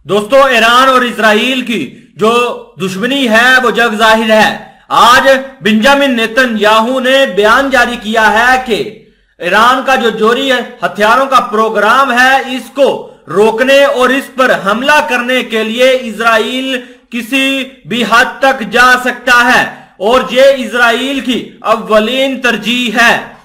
दोस्तों, ईरान और इजराइल की जो दुश्मनी है वो जग जाहिर है। आज बेंजामिन नेतन्याहू ने बयान जारी किया है कि ईरान का जो जोरी हथियारों का प्रोग्राम है इसको रोकने और इस पर हमला करने के लिए इजराइल किसी भी हद तक जा सकता है और ये इजराइल की अव्वलीन तरजीह है।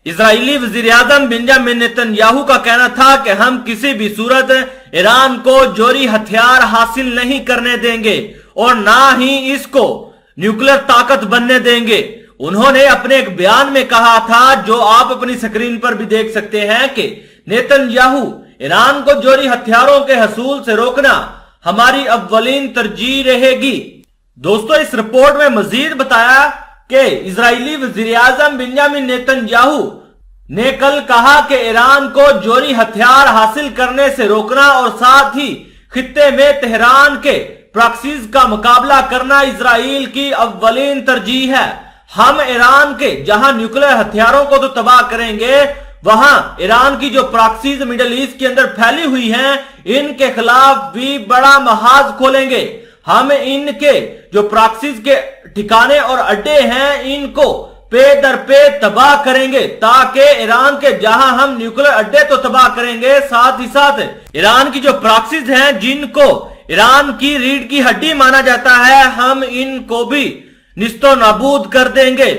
इजरायली वजीर-ए-आज़म बेंजामिन नेतन्याहू का कहना था कि हम किसी भी सूरत ईरान को जोरी हथियार हासिल नहीं करने देंगे और ना ही इसको न्यूक्लियर ताकत बनने देंगे। उन्होंने अपने एक बयान में कहा था, जो आप अपनी स्क्रीन पर भी देख सकते हैं, कि नेतन्याहू ईरान को जोरी हथियारों के हसूल से रोकना हमारी अव्वलीन तरजीह रहेगी। दोस्तों, इस रिपोर्ट में मजीद बताया कि इजरायली वजीर-ए-आज़म बेंजामिन नेतन्याहू ने कल कहा कि ईरान को जोरी हथियार हासिल करने से रोकना और साथ ही खित्ते में तेहरान के प्रॉक्सीज का मुकाबला करना इजराइल की अव्वलीन तरजीह है। हम ईरान के जहां न्यूक्लियर हथियारों को तो तबाह करेंगे, वहां ईरान की जो प्रॉक्सीज मिडिल ईस्ट के अंदर फैली हुई हैं, इनके खिलाफ भी बड़ा महाज खोलेंगे। हम इनके जो प्रॉक्सीज के ठिकाने और अड्डे हैं, इनको पे दर पे तबाह करेंगे, ताकि ईरान के जहां हम न्यूक्लियर अड्डे तो तबाह करेंगे, साथ ही साथ ईरान की जो प्रॉक्सीज हैं, जिनको ईरान की रीढ़ की हड्डी माना जाता है, हम इनको भी निस्तो नाबूद कर देंगे।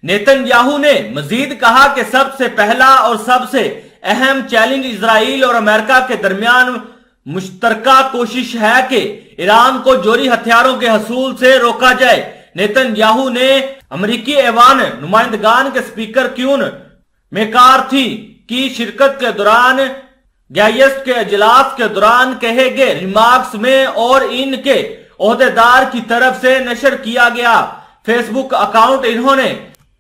नेतन्याहू ने मजीद कहा कि सबसे पहला और सबसे अहम चैलेंज इजराइल और अमेरिका के दरमियान मुश्तरका कोशिश है कि ईरान को जोरी हथियारों के हसूल से रोका जाए। नेतन्याहू ने अमेरिकी ऐवान नुमाइंदगान के स्पीकर क्यून मैकार्थी की शिरकत के दौरान गैयस्ट के इजलास के दौरान कहे गए रिमार्क्स में और इनके ओहदेदार की तरफ से नशर किया गया फेसबुक अकाउंट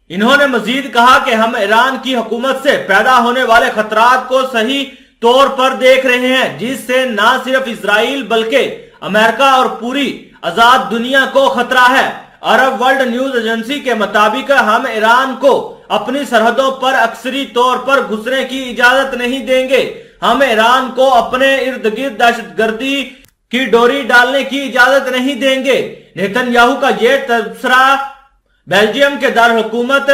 इन्होंने मजीद कहा कि हम ईरान की हुकूमत से पैदा होने वाले खतरात को सही तौर पर देख रहे हैं, जिससे न सिर्फ इजराइल बल्कि अमेरिका और पूरी आजाद दुनिया को खतरा है। अरब वर्ल्ड न्यूज एजेंसी के मुताबिक हम ईरान को अपनी सरहदों पर अक्सरी तौर पर घुसने की इजाजत नहीं देंगे। हम ईरान को अपने इर्द गिर्द दहशतगर्दी की डोरी डालने की इजाजत नहीं देंगे। नेतन्याहू का यह तबसरा बेल्जियम के दारहुकूमत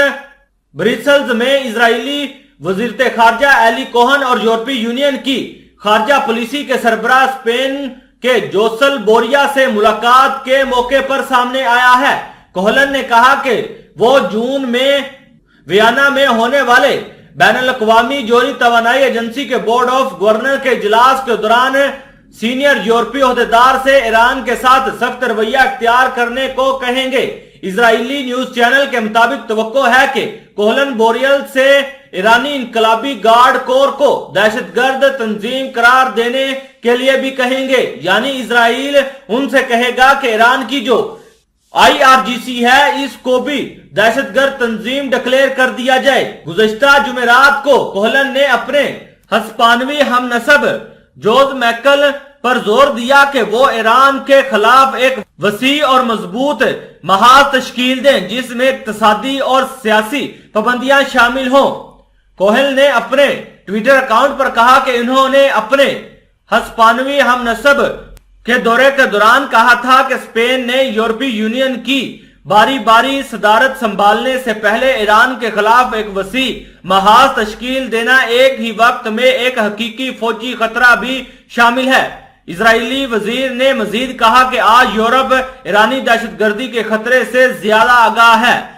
ब्रिसल्स में इजरायली वजीरते खारजा एली कोहन और यूरोपीय यूनियन की खारजा पॉलिसी के सरबराह स्पेन के जोसेल बोरिया से मुलाकात के मौके पर सामने आया है। कोहलन ने कहा कि वो जून में वियना में होने वाले बैनुल-अक़वामी जोरी तवानाई एजेंसी के बोर्ड ऑफ गवर्नर के इजलास के दौरान सीनियर यूरोपीय ओहदेदार से ईरान के साथ सख्त रवैया इख्तियार करने को कहेंगे। इजरायली न्यूज चैनल के मुताबिक तवक्को है कि कोहलन बोरियल से ईरानी इनकलाबी गार्ड कोर को दहशतगर्द तंजीम करार देने के लिए भी कहेंगे, यानी इजराइल उनसे कहेगा कि ईरान की जो IRGC है, इसको भी दहशतगर्द तंजीम डिक्लेयर कर दिया जाए। गुज़श्ता जुमेरात को कोहलन ने अपने हस्पानवी हमनसब जोज मैकल पर जोर दिया कि वो ईरान के खिलाफ एक वसी और मजबूत महाज तश्कील दें, जिसमें इक्तिसादी और सियासी पाबंदियां शामिल हों। कोहल ने अपने ट्विटर अकाउंट पर कहा कि इन्होंने अपने हस्पानवी हमनसब के दौरे के दौरान कहा था कि स्पेन ने यूरोपीय यूनियन की बारी बारी सदारत संभालने से पहले ईरान के खिलाफ एक वसी महाज तश्कील देना एक ही वक्त में एक हकीकी फौजी खतरा भी शामिल है। इजरायली वजीर ने मजीद कहा कि आज यूरोप ईरानी दहशतगर्दी के खतरे से ज्यादा आगाह है।